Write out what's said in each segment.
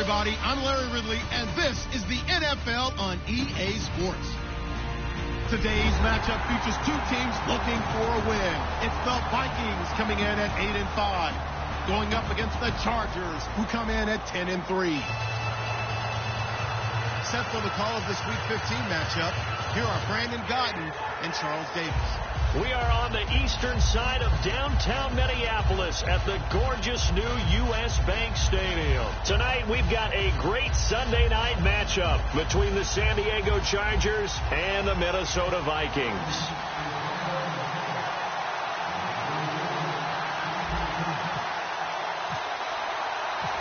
everybody. I'm Larry Ridley, and this is the NFL on EA Sports. Today's matchup features two teams looking for a win. It's the Vikings coming in at 8-5, going up against the Chargers, who come in at 10-3. Set for the call of this Week 15 matchup, here are Brandon Godden and Charles Davis. We are on the eastern side of downtown Minneapolis at the gorgeous new U.S. Bank Stadium. Tonight, we've got a great Sunday night matchup between the San Diego Chargers and the Minnesota Vikings.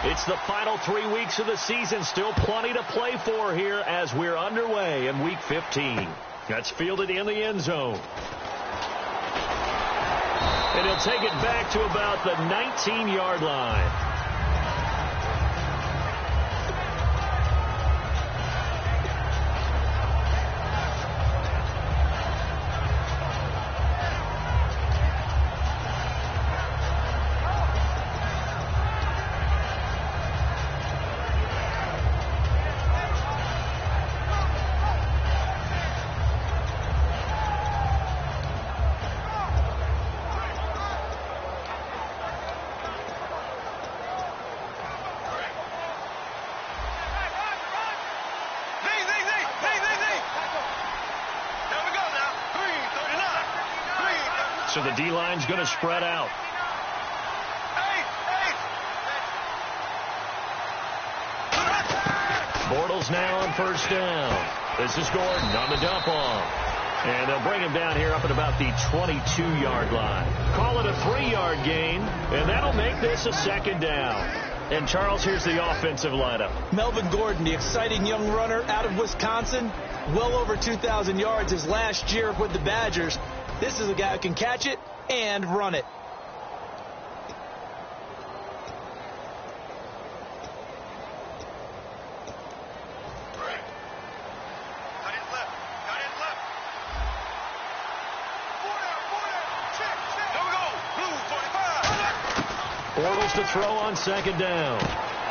It's the final 3 weeks of the season. Still plenty to play for here as we're underway in Week 15. That's fielded in the end zone. And he'll take it back to about the 19-yard line. So the D-line's going to spread out. Bortles now on first down. This is Gordon on the dump off. And they'll bring him down here up at about the 22-yard line. Call it a 3-yard gain, and that'll make this a second down. And, Charles, here's the offensive lineup. Melvin Gordon, the exciting young runner out of Wisconsin, well over 2,000 yards his last year with the Badgers. This is a guy who can catch it and run it. Bortles to throw on second down.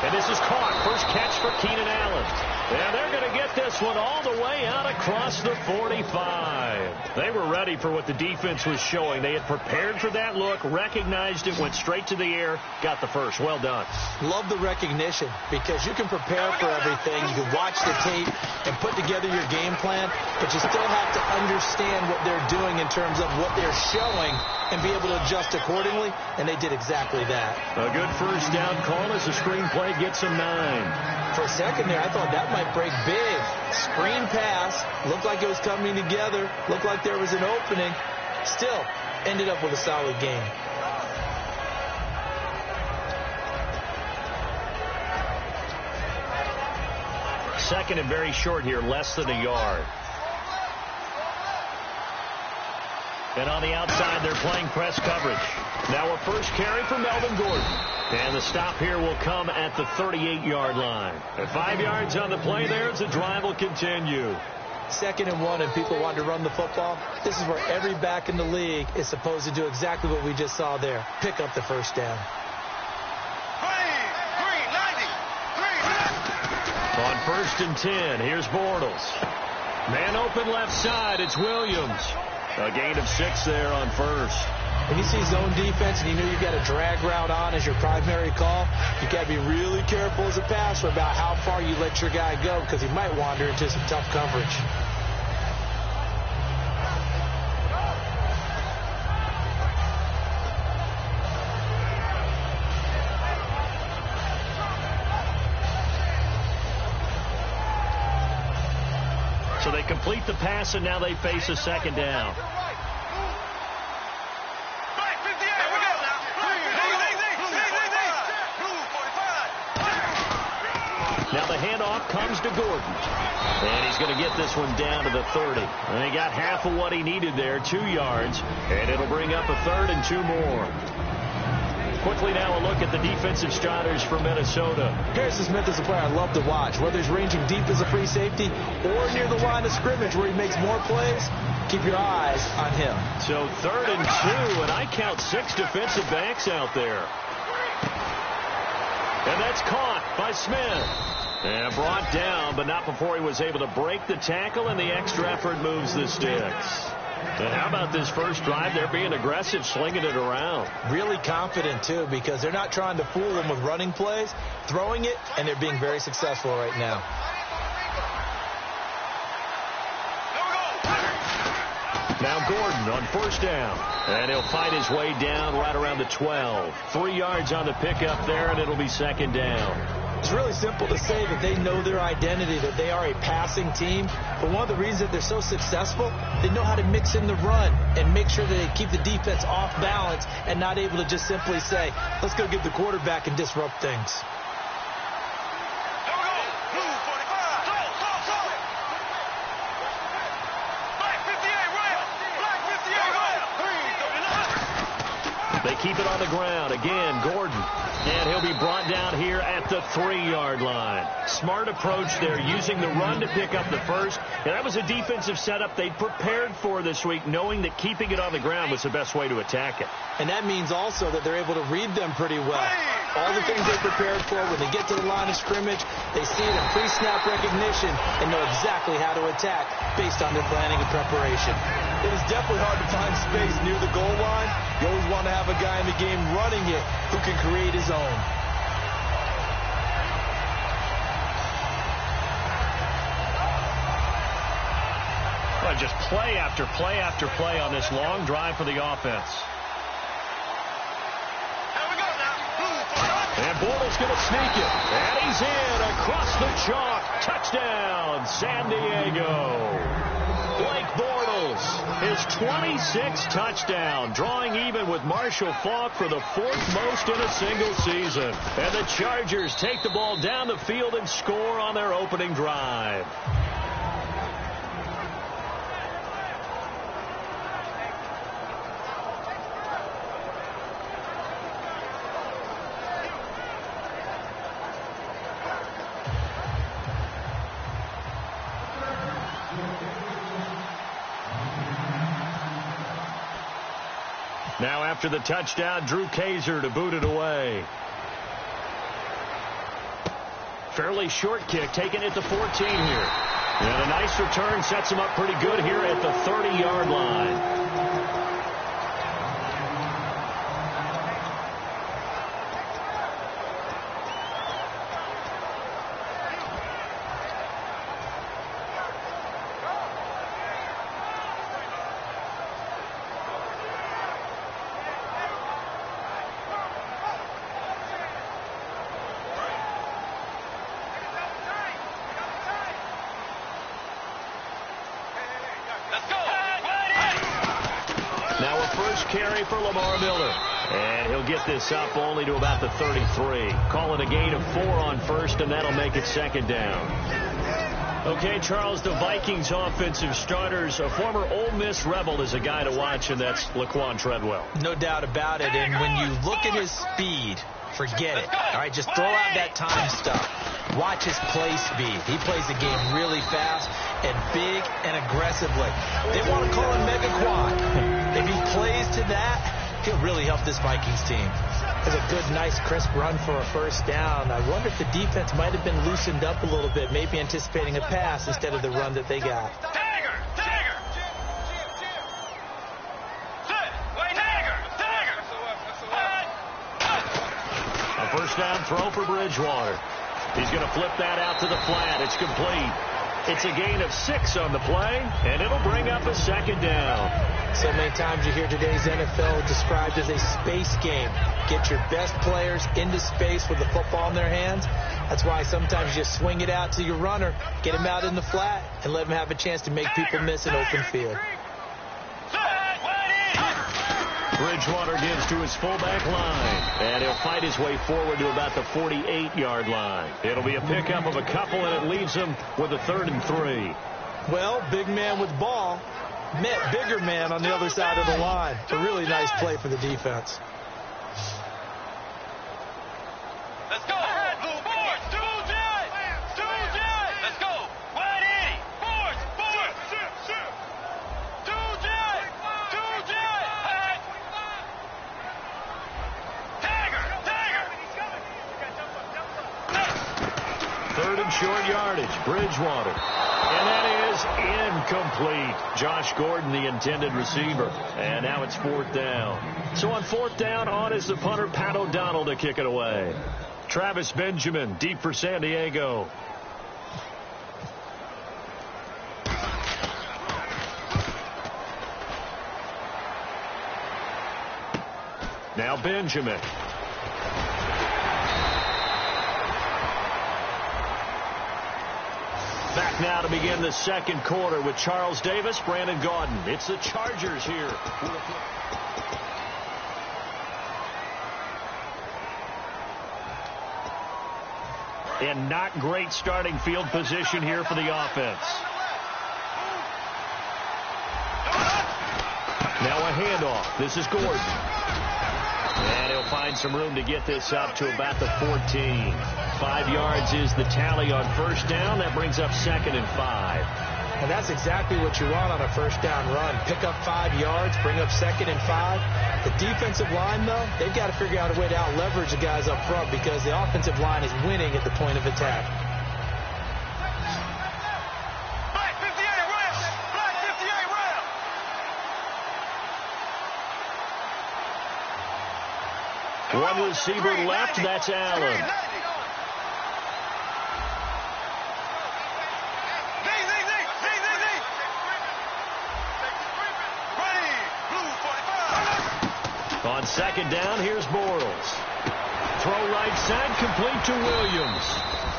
And this is caught. First catch for Keenan Allen. And they're going to get this one all the way out across the 45. They were ready for what the defense was showing. They had prepared for that look, recognized it, went straight to the air, got the first. Well done. Love the recognition because you can prepare for everything. You can watch the tape and put together your game plan, but you still have to understand what they're doing in terms of what they're showing and be able to adjust accordingly, and they did exactly that. A good first down call as the screenplay gets them 9. For a second there, I thought that might break big. Screen pass, looked like it was coming together, looked like there was an opening. Still, ended up with a solid game. Second and very short here, less than a yard. And on the outside, they're playing press coverage. Now a first carry for Melvin Gordon. And the stop here will come at the 38-yard line. At 5 yards on the play there, as the drive will continue. 2nd and 1, and people want to run the football. This is where every back in the league is supposed to do exactly what we just saw there. Pick up the first down. On 1st and 10, here's Bortles. Man open left side, it's Williams. A gain of 6 there on first. When you see zone defense and you know you've got a drag route on as your primary call, you got to be really careful as a passer about how far you let your guy go because he might wander into some tough coverage. So they complete the pass, and now they face a second down. Now the handoff comes to Gordon. And he's going to get this one down to the 30. And he got half of what he needed there, 2 yards. And it'll bring up a 3rd and 2 more. Quickly now a look at the defensive starters for Minnesota. Harrison Smith is a player I love to watch. Whether he's ranging deep as a free safety or near the line of scrimmage where he makes more plays, keep your eyes on him. So 3rd and 2, and I count 6 defensive backs out there. And that's caught by Smith. And brought down, but not before he was able to break the tackle, and the extra effort moves the sticks. And how about this first drive? They're being aggressive, slinging it around. Really confident, too, because they're not trying to fool them with running plays, throwing it, and they're being very successful right now. Now Gordon on first down. And he'll fight his way down right around the 12. 3 yards on the pickup there, and it'll be second down. It's really simple to say that they know their identity, that they are a passing team. But one of the reasons that they're so successful, they know how to mix in the run and make sure that they keep the defense off balance and not able to just simply say, let's go get the quarterback and disrupt things. They keep it on the ground. Again, Gordon. And he'll be brought down here at the 3-yard line. Smart approach there, using the run to pick up the first. And that was a defensive setup they'd prepared for this week, knowing that keeping it on the ground was the best way to attack it. And that means also that they're able to read them pretty well. All the things they prepared for, when they get to the line of scrimmage, they see it in pre-snap recognition and know exactly how to attack based on their planning and preparation. It is definitely hard to find space near the goal line. You always want to have a guy in the game running it who can create his own. Well, just play after play after play on this long drive for the offense. And Bortles going to sneak it. And he's in across the chalk. Touchdown, San Diego. Blake Bortles, his 26th touchdown, drawing even with Marshall Faulk for the 4th most in a single season. And the Chargers take the ball down the field and score on their opening drive. Now after the touchdown, Drew Kaiser to boot it away. Fairly short kick, taking it to 14 here. And a nice return sets him up pretty good here at the 30-yard line. Carry for Lamar Miller. And he'll get this up only to about the 33. Call it a gain of 4 on first, and that'll make it second down. Okay, Charles, the Vikings offensive starters, a former Ole Miss Rebel is a guy to watch, and that's Laquan Treadwell. No doubt about it. And when you look at his speed, forget it. All right, just throw out that time stuff. Watch his play speed. He plays the game really fast and big and aggressively. They want to call him Megaquad. If he plays to that, he'll really help this Vikings team. It's a good, nice, crisp run for a first down. I wonder if the defense might have been loosened up a little bit, maybe anticipating a pass instead of the run that they got. A first down throw for Bridgewater. He's going to flip that out to the flat. It's complete. It's a gain of 6 on the play, and it'll bring up a second down. So many times you hear today's NFL described as a space game. Get your best players into space with the football in their hands. That's why sometimes you just swing it out to your runner, get him out in the flat, and let him have a chance to make people miss an open field. Bridgewater gives to his fullback line, and he'll fight his way forward to about the 48-yard line. It'll be a pickup of a couple, and it leaves him with a 3rd and 3. Well, big man with ball met bigger man on the other side of the line. A really nice play for the defense. Let's go. Let's go. 180. advantage. Bridgewater. And that is incomplete. Josh Gordon, the intended receiver. And now it's 4th down. So on 4th down, on is the punter, Pat O'Donnell, to kick it away. Travis Benjamin, deep for San Diego. Now Benjamin. Back now to begin the second quarter with Charles Davis, Brandon Gaudin. It's the Chargers here. And not great starting field position here for the offense. Now a handoff. This is Gordon. And he'll find some room to get this up to about the 14. 5 yards is the tally on first down. That brings up 2nd and 5. And that's exactly what you want on a first down run. Pick up 5 yards, bring up 2nd and 5. The defensive line, though, they've got to figure out a way to out-leverage the guys up front because the offensive line is winning at the point of attack. Black 58 round. Black 58 round. One receiver left. That's Allen. On 2nd down, here's Bortles. Throw right side, complete to Williams.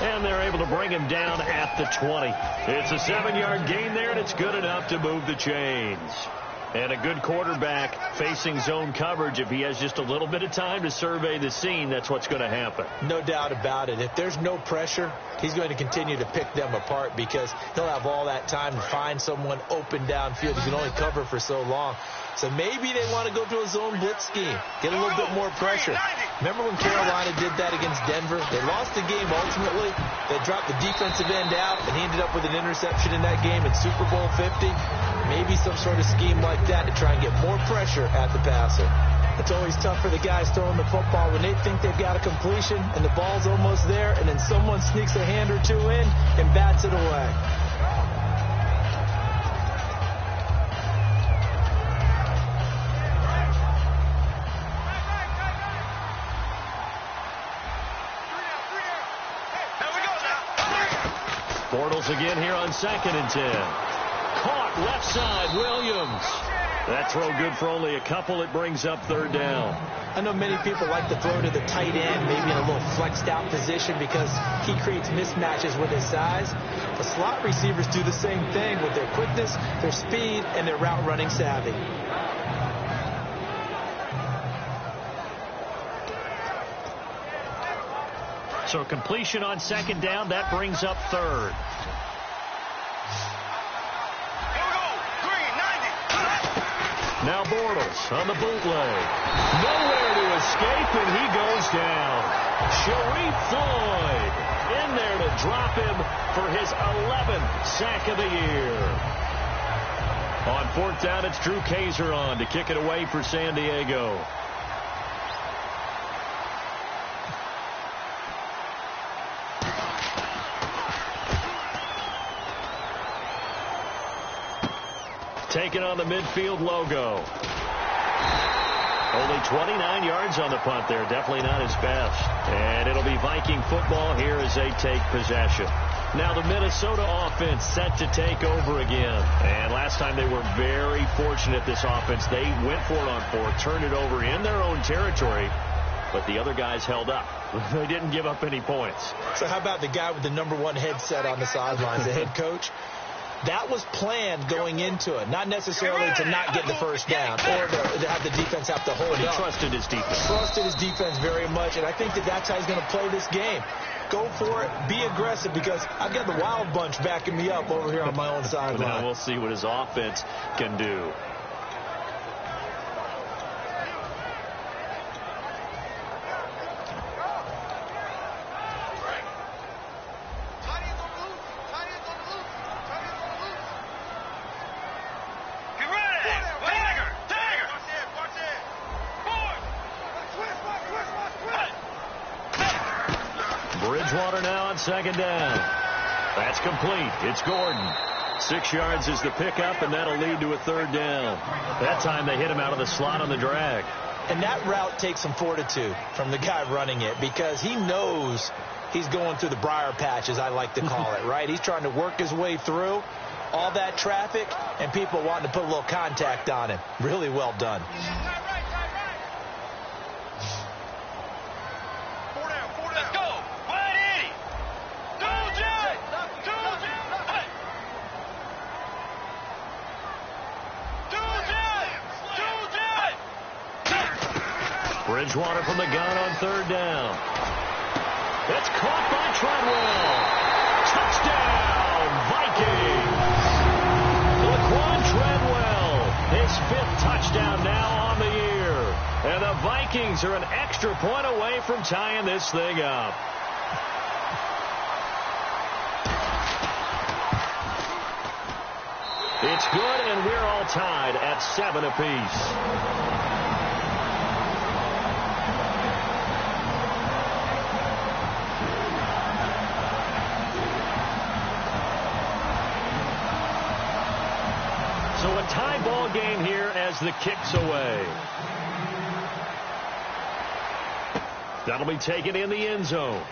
And they're able to bring him down at the 20. It's a 7-yard gain there, and it's good enough to move the chains. And a good quarterback facing zone coverage. If he has just a little bit of time to survey the scene, that's what's going to happen. No doubt about it. If there's no pressure, he's going to continue to pick them apart because he'll have all that time to find someone open downfield. He can only cover for so long. So maybe they want to go to a zone blitz scheme, get a little bit more pressure. Remember when Carolina did that against Denver? They lost the game ultimately. They dropped the defensive end out, and he ended up with an interception in that game in Super Bowl 50. Maybe some sort of scheme like that to try and get more pressure at the passer. It's always tough for the guys throwing the football when they think they've got a completion and the ball's almost there, and then someone sneaks a hand or two in and bats it away. Bortles again here on 2nd and 10. Caught left side, Williams. That throw good for only a couple. It brings up 3rd down. I know many people like to throw to the tight end, maybe in a little flexed out position because he creates mismatches with his size. The slot receivers do the same thing with their quickness, their speed, and their route running savvy. So completion on 2nd down, that brings up 3rd. Now Bortles on the bootleg. Nowhere to escape, and he goes down. Sharif Floyd in there to drop him for his 11th sack of the year. On 4th down, it's Drew Kaiser on to kick it away for San Diego. Taking on the midfield logo. Only 29 yards on the punt there. Definitely not his best. And it'll be Viking football here as they take possession. Now the Minnesota offense set to take over again. And last time they were very fortunate, this offense. They went for it on 4th, turned it over in their own territory. But the other guys held up. They didn't give up any points. So how about the guy with the #1 headset on the sidelines, the head coach? That was planned going into it, not necessarily to not get the first down or to have the defense have to hold But he up. trusted his defense. Trusted his defense very much, and I think that's how he's going to play this game. Go for it, be aggressive, because I've got the wild bunch backing me up over here on my own sideline. Now we'll see what his offense can do. Bridgewater now on 2nd down. That's complete. It's Gordon. 6 yards is the pickup, and that'll lead to a 3rd down. That time they hit him out of the slot on the drag. And that route takes some fortitude from the guy running it because he knows he's going through the briar patch, as I like to call it, right? He's trying to work his way through all that traffic and people wanting to put a little contact on him. Really well done. Let's go. Wide 80. Bridgewater from the gun on 3rd down. It's caught by Treadwell. Touchdown, Vikings. Laquan Treadwell, his 5th touchdown now on the year. And the Vikings are an extra point away from tying this thing up. It's good, and we're all tied at 7 apiece. So a tie ball game here as the kick's away. That'll be taken in the end zone.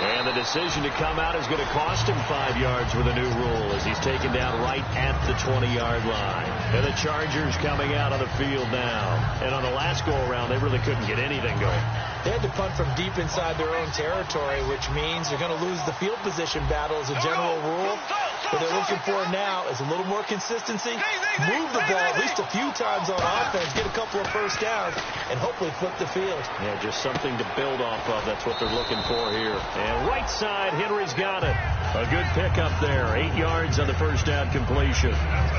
And the decision to come out is going to cost him 5 yards with a new rule as he's taken down right at the 20-yard line. And the Chargers coming out on the field now. And on the last go-around, they really couldn't get anything going. They had to punt from deep inside their own territory, which means they're going to lose the field position battle as a general rule. What they're looking for now is a little more consistency, move the ball at least a few times on offense, get a couple of first downs, and hopefully flip the field. Yeah, just something to build off of. That's what they're looking for here. And right side, Henry's got it. A good pickup there. 8 yards on the first down completion.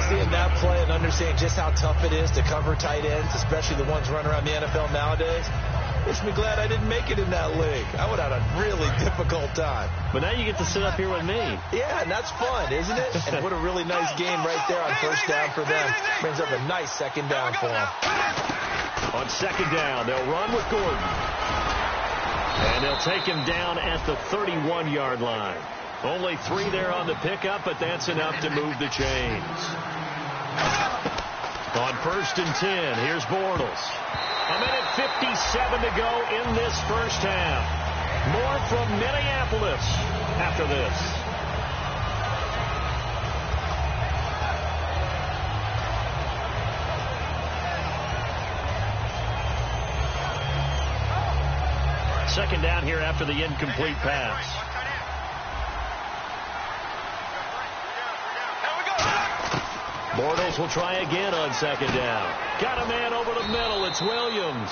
Seeing that play and understanding just how tough it is to cover tight ends, especially the ones running around the NFL nowadays, makes me glad I didn't make it in that league. I would have had a really difficult time. But now you get to sit up here with me. Yeah, and that's fun, isn't it? And what a really nice game right there on first down for them. Brings up a nice 2nd down for them. On 2nd down, they'll run with Gordon. And they'll take him down at the 31-yard line. Only 3 there on the pickup, but that's enough to move the chains. On 1st and 10, here's Bortles. A minute 57 to go in this first half. More from Minneapolis after this. Second down here after the incomplete pass. Bortles will try again on 2nd down. Got a man over the middle. It's Williams.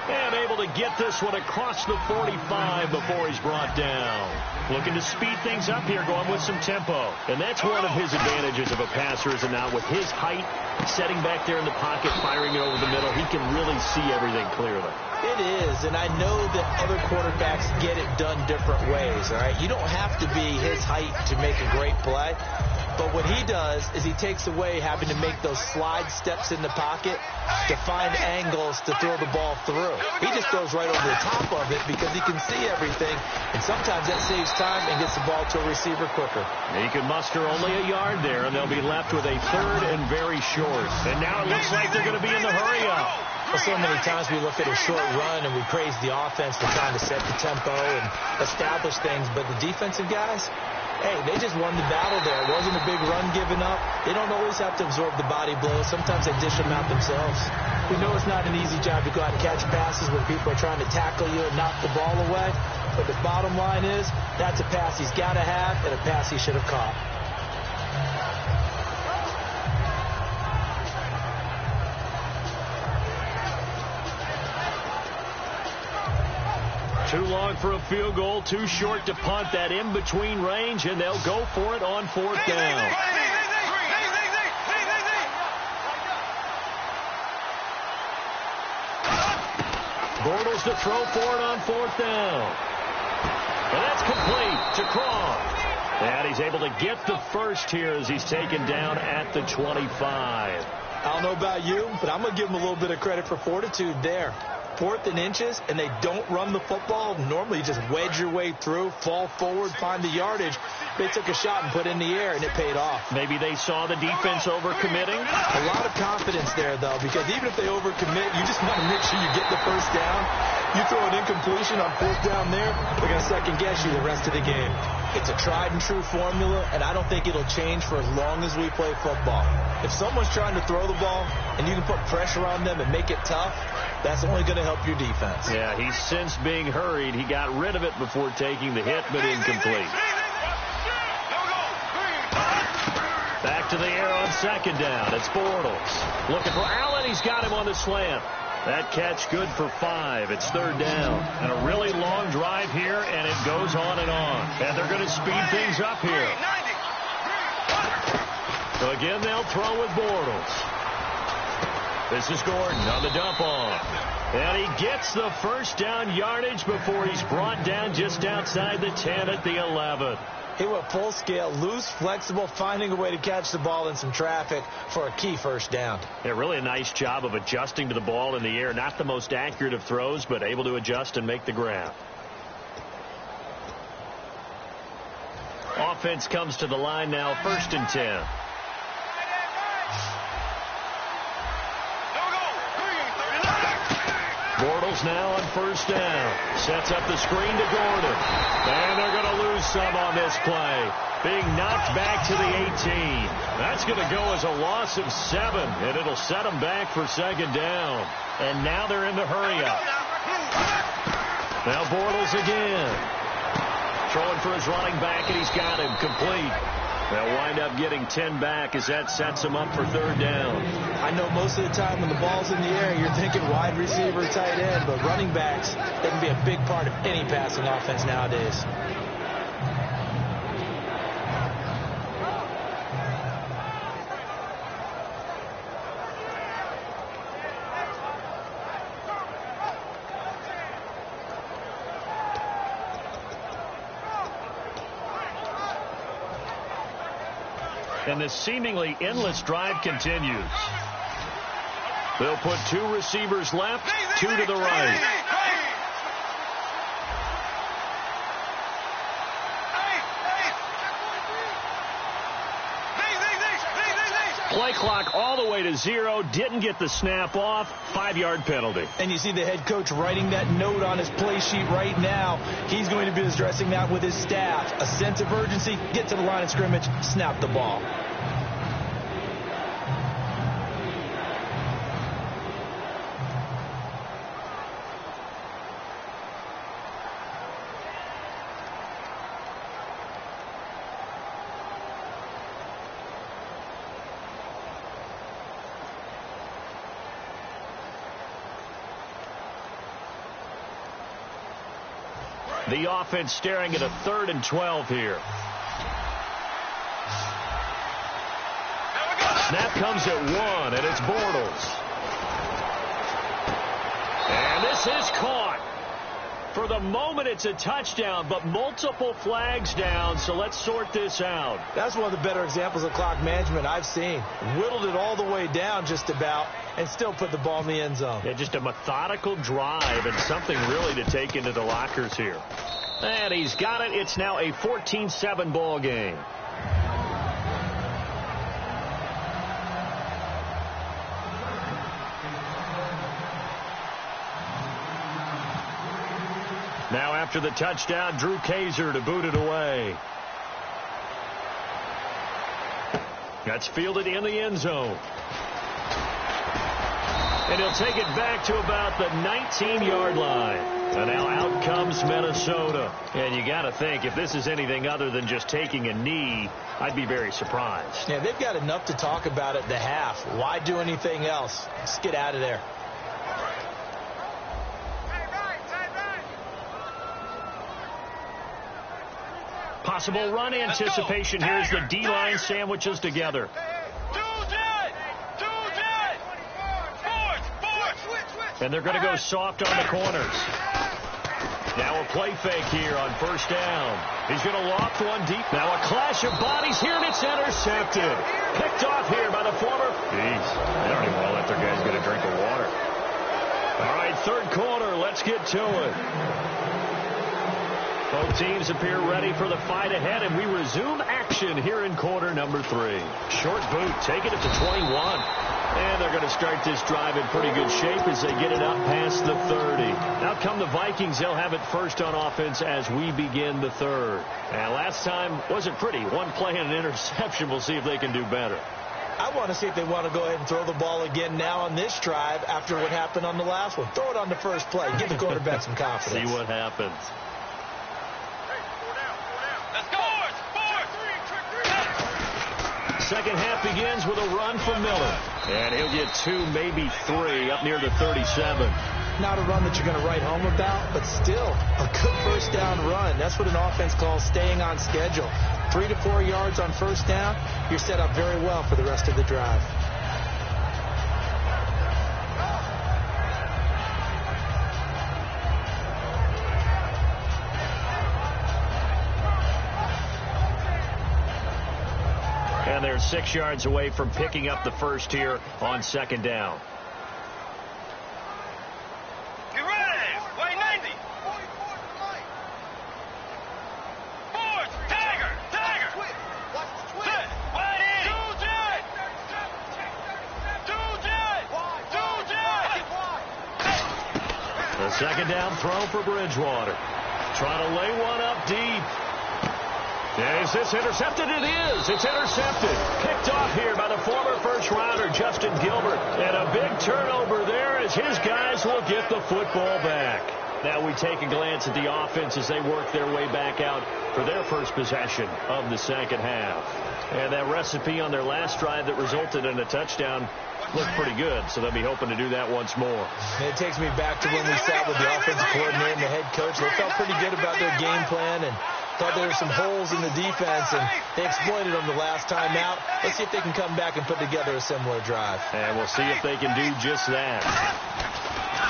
And able to get this one across the 45 before he's brought down. Looking to speed things up here, going with some tempo. And that's one of his advantages of a passer, is it not? With his height, setting back there in the pocket, firing it over the middle, he can really see everything clearly. It is, and I know that other quarterbacks get it done different ways, all right? You don't have to be his height to make a great play. But what he does is he takes away having to make those slide steps in the pocket to find angles to throw the ball through. He just goes right over the top of it because he can see everything, and sometimes that saves time and gets the ball to a receiver quicker. He can muster only a yard there, and they'll be left with a 3rd and very short. And now it looks like they're going to be in the hurry-up. Well, so many times we look at a short run and we praise the offense for trying to set the tempo and establish things, but the defensive guys, hey, they just won the battle there. It wasn't a big run given up. They don't always have to absorb the body blows. Sometimes they dish them out themselves. We know it's not an easy job to go out and catch passes when people are trying to tackle you and knock the ball away. But the bottom line is, that's a pass he's got to have and a pass he should have caught. Too long for a field goal, too short to punt. That in-between range, and they'll go for it on 4th down. Bortles to throw for it on 4th down. And that's complete to Croft. And he's able to get the first here as he's taken down at the 25. I don't know about you, but I'm going to give him a little bit of credit for fortitude there. 4th and inches and they don't run the football, normally you just wedge your way through, fall forward, find the yardage. They took a shot and put it in the air, and it paid off. Maybe they saw the defense overcommitting. A lot of confidence there, though, because even if they overcommit, you just want to make sure you get the first down. You throw an incompletion on 4th down there, they're going to second-guess you the rest of the game. It's a tried-and-true formula, and I don't think it'll change for as long as we play football. If someone's trying to throw the ball and you can put pressure on them and make it tough, that's only going to help your defense. Yeah, he's since being hurried. He got rid of it before taking the hit, but incomplete. Back to the air on 2nd down. It's Bortles. Looking for Allen. He's got him on the slant. That catch good for 5. It's 3rd down. And a really long drive here, and it goes on and on. And they're going to speed things up here. So again, they'll throw with Bortles. This is Gordon on the dump off. And he gets the first down yardage before he's brought down just outside the 10 at the 11. He went full scale, loose, flexible, finding a way to catch the ball in some traffic for a key first down. Yeah, really a nice job of adjusting to the ball in the air. Not the most accurate of throws, but able to adjust and make the grab. Offense comes to the line now, 1st and 10. Bortles now on 1st down. Sets up the screen to Gordon. And they're going to lose some on this play. Being knocked back to the 18. That's going to go as a loss of 7. And it'll set them back for 2nd down. And now they're in the hurry-up. Now Bortles again. Throwing for his running back, and he's got him complete. They'll wind up getting 10 back as that sets them up for 3rd down. I know most of the time when the ball's in the air, you're thinking wide receiver, tight end, but running backs, they can be a big part of any passing offense nowadays. And this seemingly endless drive continues. They'll put 2 receivers left, 2 to the right. Play clock all the way to 0. Didn't get the snap off. 5-yard penalty. And you see the head coach writing that note on his play sheet right now. He's going to be addressing that with his staff. A sense of urgency. Get to the line of scrimmage. Snap the ball. The offense staring at a 3rd and 12 here. Snap comes at 1, and it's Bortles. And this is caught. For the moment, it's a touchdown, but multiple flags down, so let's sort this out. That's one of the better examples of clock management I've seen. Whittled it all the way down just about, and still put the ball in the end zone. Yeah, just a methodical drive and something really to take into the lockers here. And he's got it. It's now a 14-7 ball game. Now after the touchdown, Drew Kaiser to boot it away. That's fielded in the end zone. And he'll take it back to about the 19-yard line. And now out comes Minnesota. And you got to think, if this is anything other than just taking a knee, I'd be very surprised. Yeah, they've got enough to talk about at the half. Why do anything else? Just get out of there. Possible run anticipation. Here's the D-line sandwiches together. And they're going to go soft on the corners. Now a play fake here on 1st down. He's going to loft one deep. Now a clash of bodies here, and it's intercepted. Picked off here by the former. Jeez, they don't even want to let their guys get a drink of water. All right, third quarter. Let's get to it. Both teams appear ready for the fight ahead, and we resume action here in quarter number 3. Short boot, take it at the 21. And they're going to start this drive in pretty good shape as they get it up past the 30. Out come the Vikings. They'll have it first on offense as we begin the third. And last time wasn't pretty. One play and an interception. We'll see if they can do better. I want to see if they want to go ahead and throw the ball again now on this drive after what happened on the last one. Throw it on the first play. Give the quarterback some confidence. See what happens. Second half begins with a run from Miller. And he'll get 2, maybe 3, up near the 37. Not a run that you're going to write home about, but still a good first down run. That's what an offense calls staying on schedule. 3 to 4 yards on first down, you're set up very well for the rest of the drive. And they're 6 yards away from picking up the first here on second down. Get ready. White 90. Force. Tiger. Set. White 80. The second down throw for Bridgewater. Trying to lay one up deep. Is this intercepted? It is. It's intercepted. Picked off here by the former first-rounder, Justin Gilbert. And a big turnover there as his guys will get the football back. Now we take a glance at the offense as they work their way back out for their first possession of the second half. And that recipe on their last drive that resulted in a touchdown looked pretty good, so they'll be hoping to do that once more. And it takes me back to when we sat with the offensive coordinator and the head coach. They felt pretty good about their game plan and thought there were some holes in the defense, and they exploited them the last time out. Let's see if they can come back and put together a similar drive. And we'll see if they can do just that.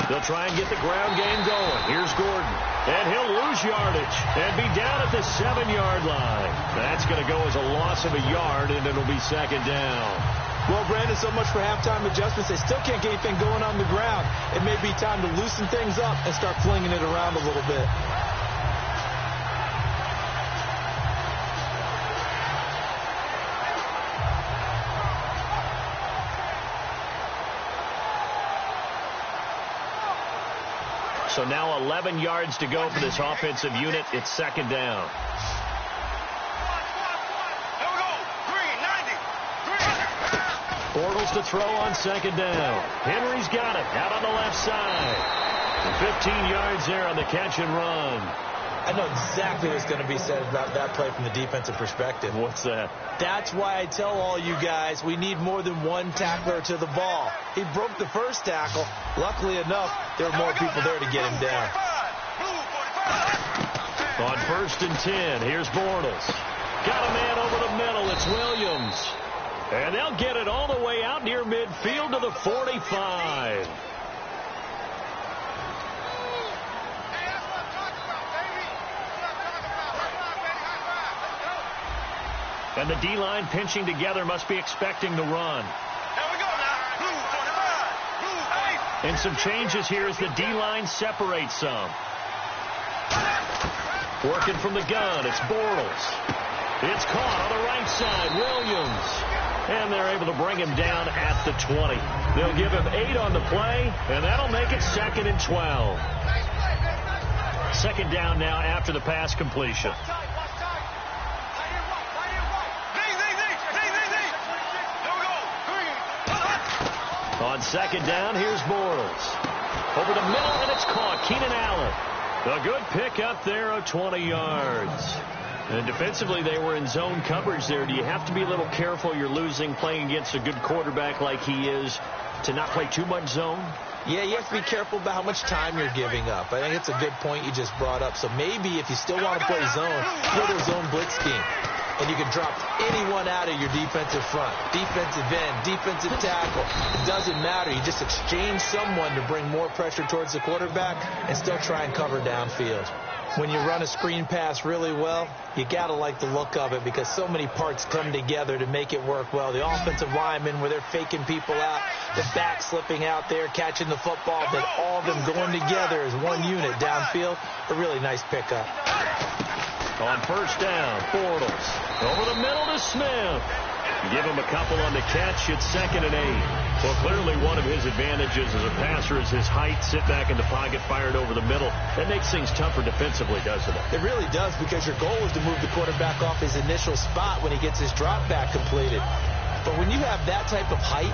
They'll try and get the ground game going. Here's Gordon. And he'll lose yardage and be down at the 7-yard line. That's going to go as a loss of a yard, and it'll be second down. Well, Brandon, so much for halftime adjustments. They still can't get anything going on the ground. It may be time to loosen things up and start flinging it around a little bit. So now 11 yards to go for this offensive unit. It's second down. Bortles to throw on second down. Henry's got it out on the left side. 15 yards there on the catch and run. I know exactly what's going to be said about that play from the defensive perspective. What's that? That's why I tell all you guys we need more than one tackler to the ball. He broke the first tackle. Luckily enough, there were more people there to get him down. On 1st and 10, here's Bortles. Got a man over the middle. It's Williams. And they'll get it all the way out near midfield to the 45. And the D-line pinching together must be expecting the run. There we go now. Blue 45. And some changes here as the D-line separates some. Working from the gun, it's Bortles. It's caught on the right side, Williams. And they're able to bring him down at the 20. They'll give him 8 on the play, and that'll make it 2nd and 12. Second down now after the pass completion. On second down, here's Bortles. Over the middle, and it's caught. Keenan Allen. A good pick up there of 20 yards. And defensively, they were in zone coverage there. Do you have to be a little careful? You're losing playing against a good quarterback like he is to not play too much zone? Yeah, you have to be careful about how much time you're giving up. I think it's a good point you just brought up. So maybe if you still want to play zone, go to a zone blitz scheme. And you can drop anyone out of your defensive front, defensive end, defensive tackle. It doesn't matter. You just exchange someone to bring more pressure towards the quarterback and still try and cover downfield. When you run a screen pass really well, you got to like the look of it because so many parts come together to make it work well. The offensive linemen, where they're faking people out, the back slipping out there, catching the football, then all of them going together as one unit downfield, a really nice pickup. On first down, Bortles. Over the middle to Smith. Give him a couple on the catch. It's 2nd and 8. Well, clearly one of his advantages as a passer is his height. Sit back in the pocket, fired over the middle. That makes things tougher defensively, doesn't it? It really does, because your goal is to move the quarterback off his initial spot when he gets his drop back completed. But when you have that type of height,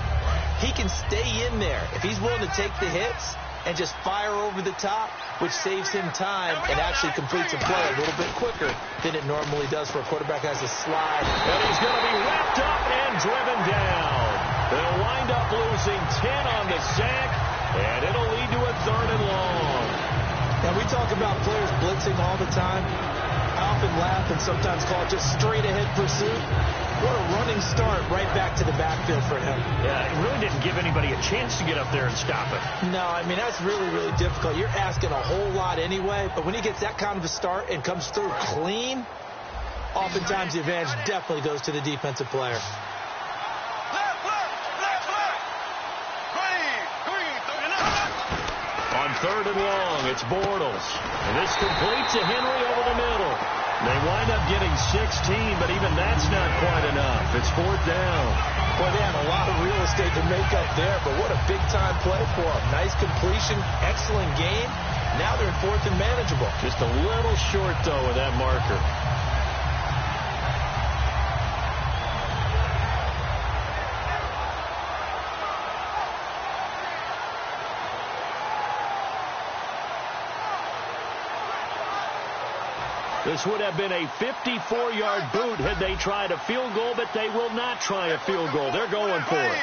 he can stay in there. If he's willing to take the hits and just fire over the top, which saves him time and actually completes a play a little bit quicker than it normally does for a quarterback that has to slide. And he's going to be wrapped up and driven down. They'll wind up losing 10 on the sack, and it'll lead to a 3rd and long. Now, we talk about players blitzing all the time. I often laugh and sometimes call it just straight-ahead pursuit. What a running start right back to the backfield for him. Yeah, it really didn't give anybody a chance to get up there and stop it. No, I mean, that's really, really difficult. You're asking a whole lot anyway, but when he gets that kind of a start and comes through clean, oftentimes the advantage definitely goes to the defensive player. On 3rd and long, it's Bortles. And this completes to Henry over the middle. They wind up getting 16, but even that's not quite enough. It's 4th down. Boy, they had a lot of real estate to make up there, but what a big-time play for them. Nice completion, excellent game. Now they're in 4th and manageable. Just a little short, though, with that marker. This would have been a 54-yard boot had they tried a field goal, but they will not try a field goal. They're going for it.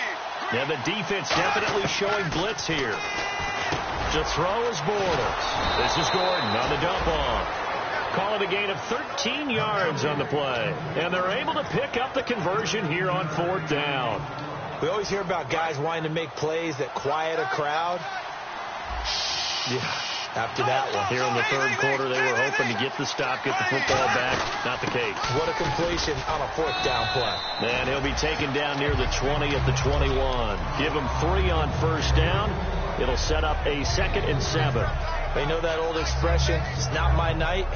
Now the defense definitely showing blitz here. To throw is Bortles. This is Gordon on the dump off. Calling a gain of 13 yards on the play. And they're able to pick up the conversion here on 4th down. We always hear about guys wanting to make plays that quiet a crowd. Yeah. After that one. Here in the 3rd quarter, they were hoping to get the stop, get the football back. Not the case. What a completion on a 4th down play. And he'll be taken down near the 20 at the 21. Give him 3 on first down. It'll set up a 2nd and 7. They know that old expression, it's not my night.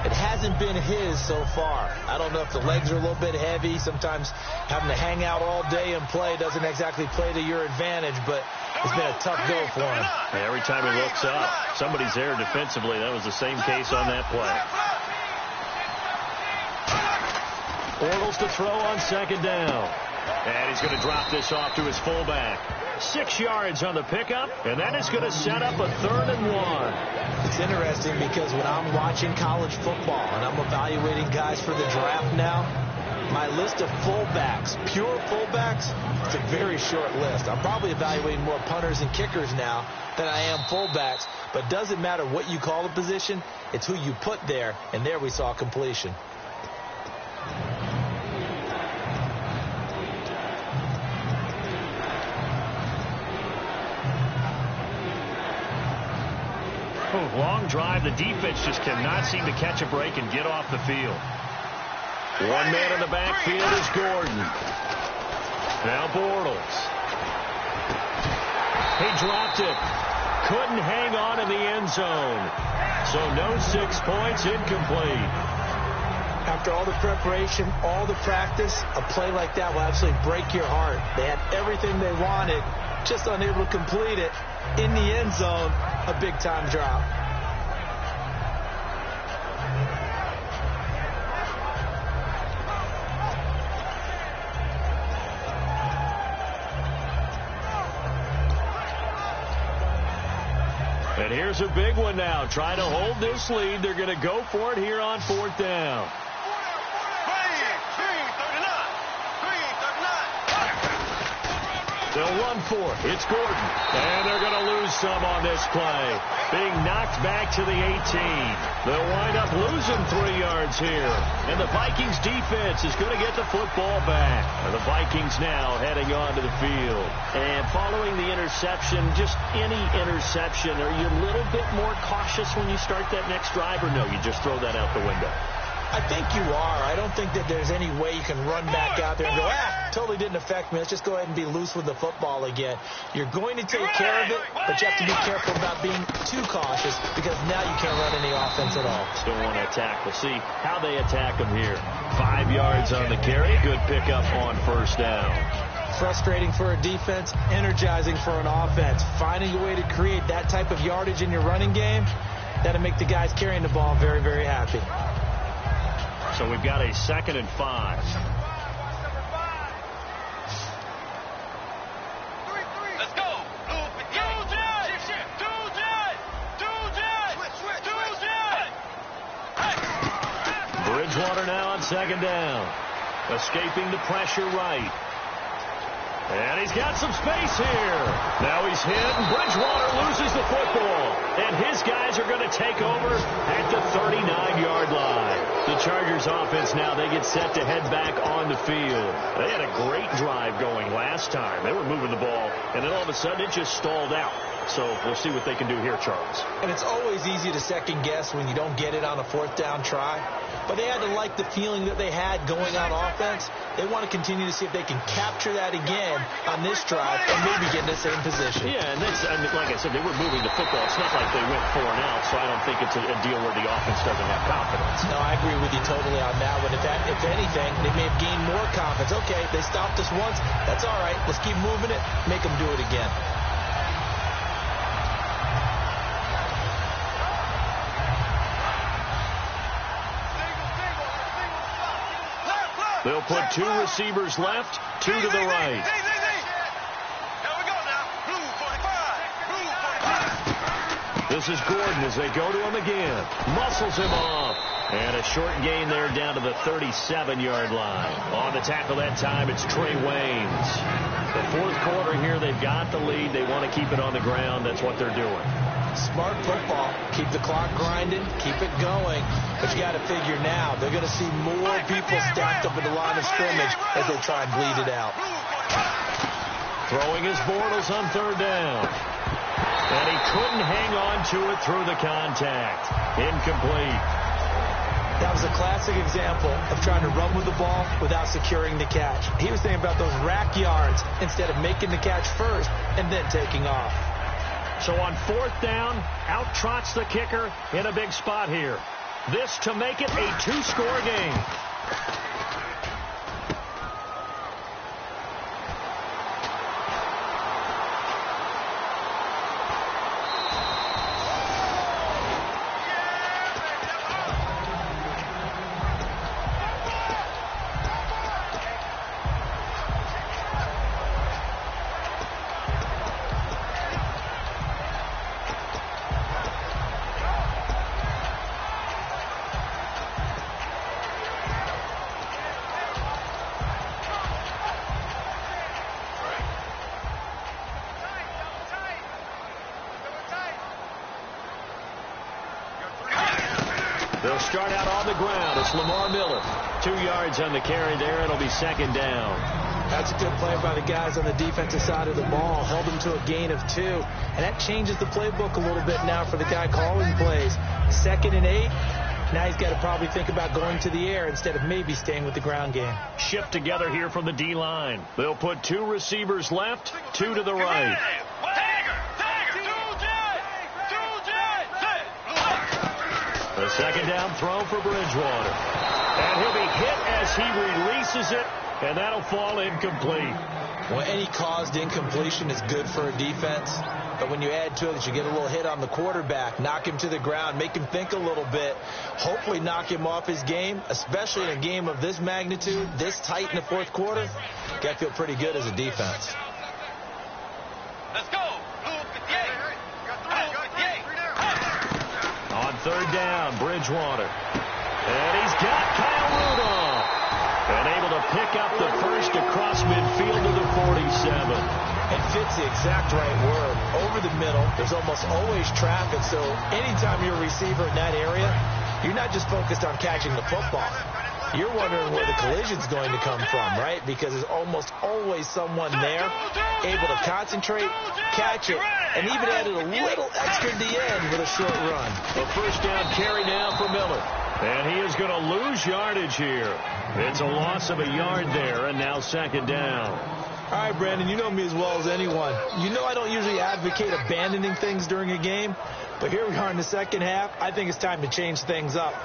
It hasn't been his so far. I don't know if the legs are a little bit heavy. Sometimes having to hang out all day and play doesn't exactly play to your advantage, but it's been a tough go for him. And every time he looks up, somebody's there defensively. That was the same case on that play. Bortles to throw on 2nd down. And he's going to drop this off to his fullback. 6 yards on the pickup, and that is going to set up a 3rd and 1. It's interesting because when I'm watching college football and I'm evaluating guys for the draft now, my list of fullbacks, pure fullbacks, it's a very short list. I'm probably evaluating more punters and kickers now than I am fullbacks, but it doesn't matter what you call a position, it's who you put there, and there we saw completion. Long drive. The defense just cannot seem to catch a break and get off the field. One man in the backfield is Gordon. Now Bortles. He dropped it. Couldn't hang on in the end zone. So no 6 points, incomplete. After all the preparation, all the practice, a play like that will absolutely break your heart. They had everything they wanted, just unable to complete it. In the end zone, a big-time drop. And here's a big one now. Trying to hold this lead. They're going to go for it here on 4th down. They'll run for it. It's Gordon. And they're going to lose some on this play. being knocked back to the 18. They'll wind up losing 3 yards here. And the Vikings defense is going to get the football back. And the Vikings now heading onto the field. And following the interception, just any interception, are you a little bit more cautious when you start that next drive, or no, you just throw that out the window? I think you are. I don't think that there's any way you can run back out there and go, totally didn't affect me. Let's just go ahead and be loose with the football again. You're going to take care of it, but you have to be careful about being too cautious because now you can't run any offense at all. Still want to attack. We'll see how they attack them here. 5 yards on the carry. Good pickup on first down. Frustrating for a defense, energizing for an offense. Finding a way to create that type of yardage in your running game, that'll make the guys carrying the ball very, very happy. So we've got a 2nd and 5. Let's go. Bridgewater now on 2nd down. Escaping the pressure right. And he's got some space here. Now he's hit, and Bridgewater loses the football. And his guys are going to take over at the 39-yard line. The Chargers offense now, they get set to head back on the field. They had a great drive going last time. They were moving the ball, and then all of a sudden it just stalled out. So we'll see what they can do here, Charles. And it's always easy to second guess when you don't get it on a 4th down try. But they had to like the feeling that they had going on offense. They want to continue to see if they can capture that again on this drive and maybe get in the same position. Yeah, and that's, I mean, like I said, they were moving the football. It's not like they went 4 and out, so I don't think it's a deal where the offense doesn't have confidence. No, I agree with you totally on that one. If anything, they may have gained more confidence. Okay, they stopped us once. That's all right. Let's keep moving it. Make them do it again. They'll put 2 receivers left, 2 to the right. Here we go now. Blue 45. This is Gordon as they go to him again. Muscles him off. And a short gain there down to the 37-yard line. On the tackle that time, it's Trey Waynes. The 4th quarter here, they've got the lead. They want to keep it on the ground. That's what they're doing. Smart football. Keep the clock grinding. Keep it going. But you got to figure now, they're going to see more people stacked up at the line of scrimmage as they try and bleed it out. Throwing his Bortles on 3rd down. And he couldn't hang on to it through the contact. Incomplete. That was a classic example of trying to run with the ball without securing the catch. He was thinking about those rack yards instead of making the catch first and then taking off. So on 4th down, out trots the kicker in a big spot here. This to make it a 2-score game. They'll start out on the ground. It's Lamar Miller. 2 yards on the carry there. It'll be 2nd down. That's a good play by the guys on the defensive side of the ball. Held them to a gain of 2. And that changes the playbook a little bit now for the guy calling plays. 2nd and 8. Now he's got to probably think about going to the air instead of maybe staying with the ground game. Shift together here from the D-line. They'll put 2 receivers left, 2 to the right. A 2nd down throw for Bridgewater. And he'll be hit as he releases it, and that'll fall incomplete. Well, any caused incompletion is good for a defense. But when you add to it that you get a little hit on the quarterback, knock him to the ground, make him think a little bit, hopefully knock him off his game, especially in a game of this magnitude, this tight in the 4th quarter, you got to feel pretty good as a defense. Let's go. On 3rd down, Bridgewater. And he's got Kyle Rudolph. And able to pick up the first across midfield to the 47. And fit's the exact right word. Over the middle, there's almost always traffic, so anytime you're a receiver in that area, you're not just focused on catching the football. You're wondering where the collision's going to come from, right? Because there's almost always someone there able to concentrate, catch it, and even added a little extra at the end with a short run. A first down carry now for Miller. And he is going to lose yardage here. It's a loss of a yard there, and now second down. All right, Brandon, you know me as well as anyone. You know I don't usually advocate abandoning things during a game, but here we are in the second half. I think it's time to change things up.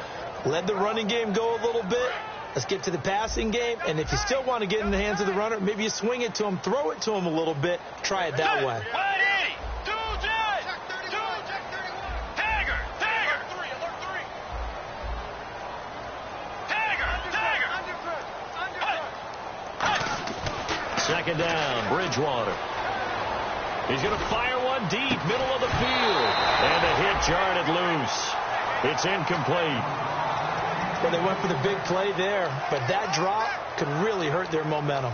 Let the running game go a little bit. Let's get to the passing game, and if you still want to get in the hands of the runner, maybe you swing it to him, throw it to him a little bit, try it that way. Second down, Bridgewater. He's going to fire one deep, middle of the field. And the hit jarred loose. It's incomplete. Well, they went for the big play there, but that drop could really hurt their momentum.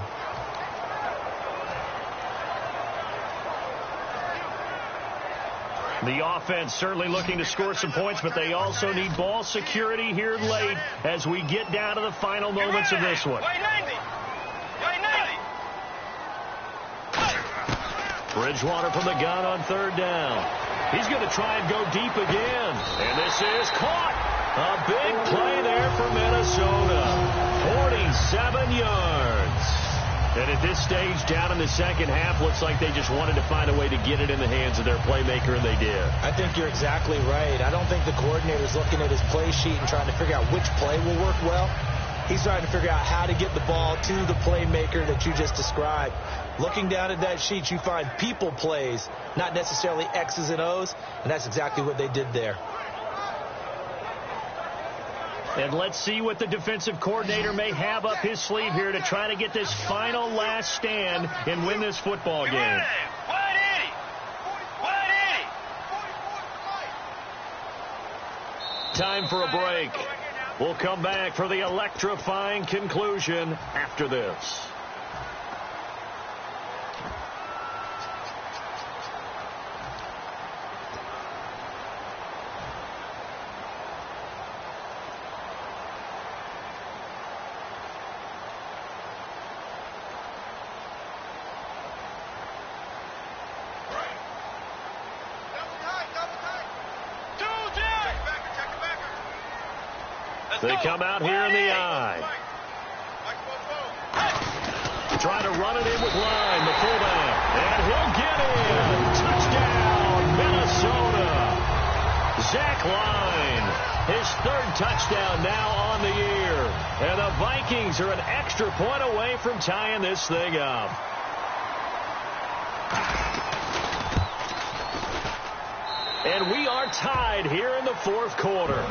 The offense certainly looking to score some points, but they also need ball security here late as we get down to the final moments of this one. Bridgewater from the gun on third down. He's going to try and go deep again. And this is caught. A big play there for Minnesota. 47 yards. And at this stage, down in the second half, looks like they just wanted to find a way to get it in the hands of their playmaker, and they did. I think you're exactly right. I don't think the coordinator's looking at his play sheet and trying to figure out which play will work well. He's trying to figure out how to get the ball to the playmaker that you just described. Looking down at that sheet, you find people plays, not necessarily X's and O's, and that's exactly what they did there. And let's see what the defensive coordinator may have up his sleeve here to try to get this final last stand and win this football game. Time for a break. We'll come back for the electrifying conclusion after this. They come out here in the eye. Try to run it in with Line, the fullback. And he'll get in. Touchdown, Minnesota. Zach Line, his third touchdown now on the year. And the Vikings are an extra point away from tying this thing up. And we are tied here in the fourth quarter.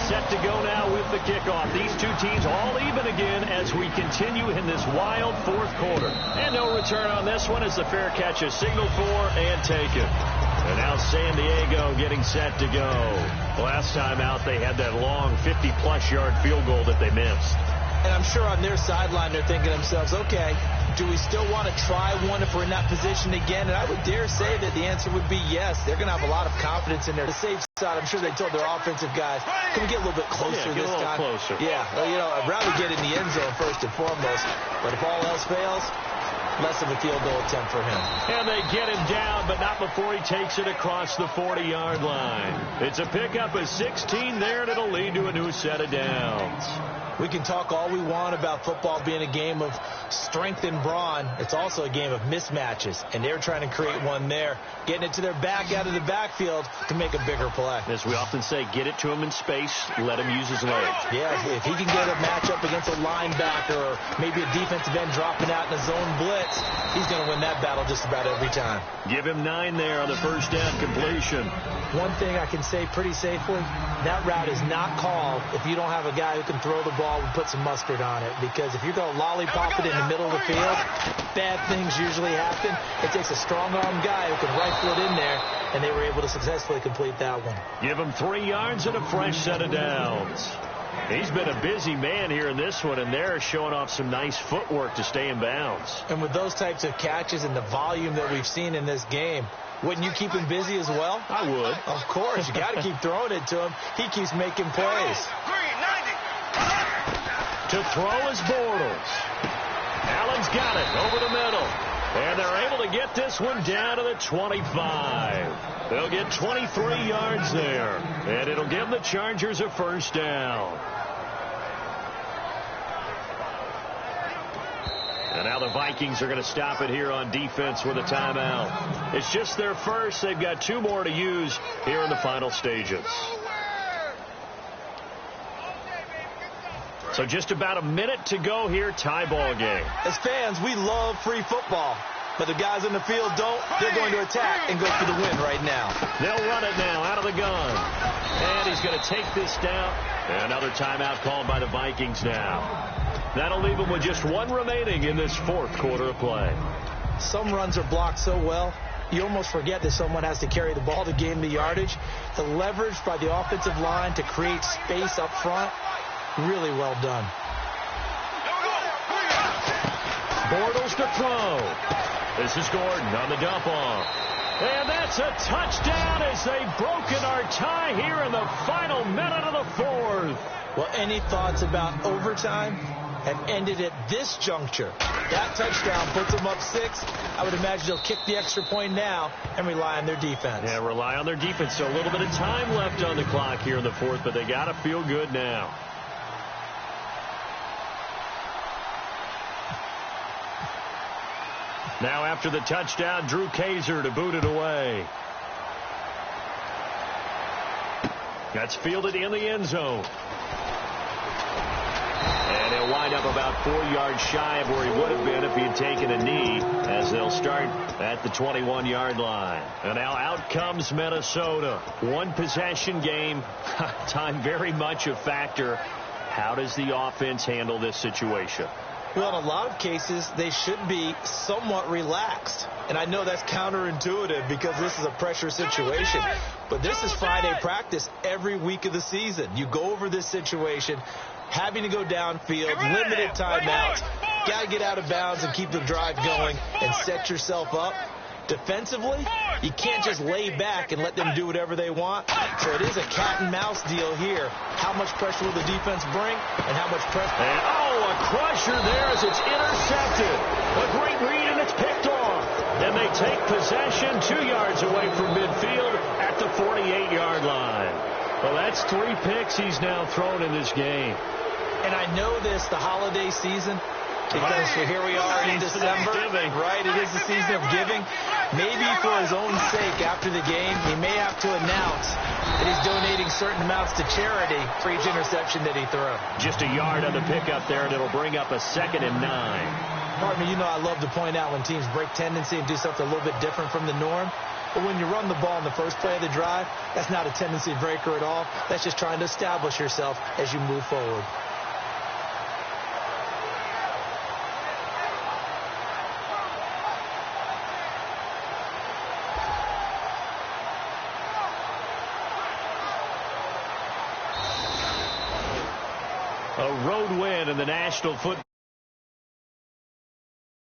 Set to go now with the kickoff. These two teams all even again as we continue in this wild fourth quarter. And no return on this one as the fair catch is signaled for and taken. And now San Diego getting set to go. Last time out they had that long 50-plus yard field goal that they missed. And I'm sure on their sideline they're thinking to themselves, okay, do we still want to try one if we're in that position again? And I would dare say that the answer would be yes. They're going to have a lot of confidence in there. The safe side, I'm sure they told their offensive guys, can we get a little bit closer this time? Closer. Yeah, well, you know, I'd rather get in the end zone first and foremost. But if all else fails, less of a field goal attempt for him. And they get him down, but not before he takes it across the 40-yard line. It's a pickup of 16 there, and it'll lead to a new set of downs. We can talk all we want about football being a game of strength and brawn. It's also a game of mismatches, and they're trying to create one there, getting it to their back out of the backfield to make a bigger play. As we often say, get it to him in space, let him use his legs. Yeah, if he can get a matchup against a linebacker or maybe a defensive end dropping out in a zone blitz, he's going to win that battle just about every time. Give him 9 there on the first down completion. One thing I can say pretty safely, that route is not called if you don't have a guy who can throw the ball and put some mustard on it. Because if you're going to lollipop it in the middle of the field, bad things usually happen. It takes a strong-arm guy who can rifle it in there, and they were able to successfully complete that one. Give him 3 yards and a fresh set of downs. He's been a busy man here in this one, and they're showing off some nice footwork to stay in bounds. And with those types of catches and the volume that we've seen in this game, wouldn't you keep him busy as well? I would. Of course. You got to keep throwing it to him. He keeps making plays. To throw is Bortles. Allen's got it over the middle. And they're able to get this one down to the 25. They'll get 23 yards there. And it'll give the Chargers a first down. And now the Vikings are going to stop it here on defense with a timeout. It's just their first. They've got 2 more to use here in the final stages. So just about a minute to go here, tie ball game. As fans, we love free football. But the guys in the field don't. They're going to attack and go for the win right now. They'll run it now out of the gun. And he's going to take this down. And another timeout called by the Vikings now. That'll leave them with just 1 remaining in this 4th quarter of play. Some runs are blocked so well, you almost forget that someone has to carry the ball to gain the yardage. The leverage by the offensive line to create space up front, really well done. Bortles to throw. This is Gordon on the dump off. And that's a touchdown as they've broken our tie here in the final minute of the 4th. Well, any thoughts about overtime have ended at this juncture. That touchdown puts them up 6. I would imagine they'll kick the extra point now and rely on their defense. Yeah, rely on their defense. So a little bit of time left on the clock here in the 4th, but they got to feel good now. Now after the touchdown, Drew Kaiser to boot it away. That's fielded in the end zone. And he'll wind up about 4 yards shy of where he would have been if he had taken a knee, as they'll start at the 21-yard line. And now out comes Minnesota. 1 possession game. Time very much a factor. How does the offense handle this situation? Well, in a lot of cases, they should be somewhat relaxed. And I know that's counterintuitive because this is a pressure situation. But this is Friday practice every week of the season. You go over this situation, having to go downfield, limited timeouts. Got to get out of bounds and keep the drive going and set yourself up. Defensively, you can't just lay back and let them do whatever they want. So it is a cat and mouse deal here. How much pressure will the defense bring and how much pressure? And a crusher there as it's intercepted. A great read and it's picked off. And they take possession 2 yards away from midfield at the 48-yard line. Well, that's 3 picks he's now thrown in this game. And I know this, the holiday season, because here we are in December, right? It is the season of giving. Maybe for his own sake after the game, he may have to announce that he's donating certain amounts to charity for each interception that he threw. Just a yard on the pickup there, and it'll bring up a 2nd and 9. Pardon me, you know I love to point out when teams break tendency and do something a little bit different from the norm. But when you run the ball in the first play of the drive, that's not a tendency breaker at all. That's just trying to establish yourself as you move forward. A road win in the National Football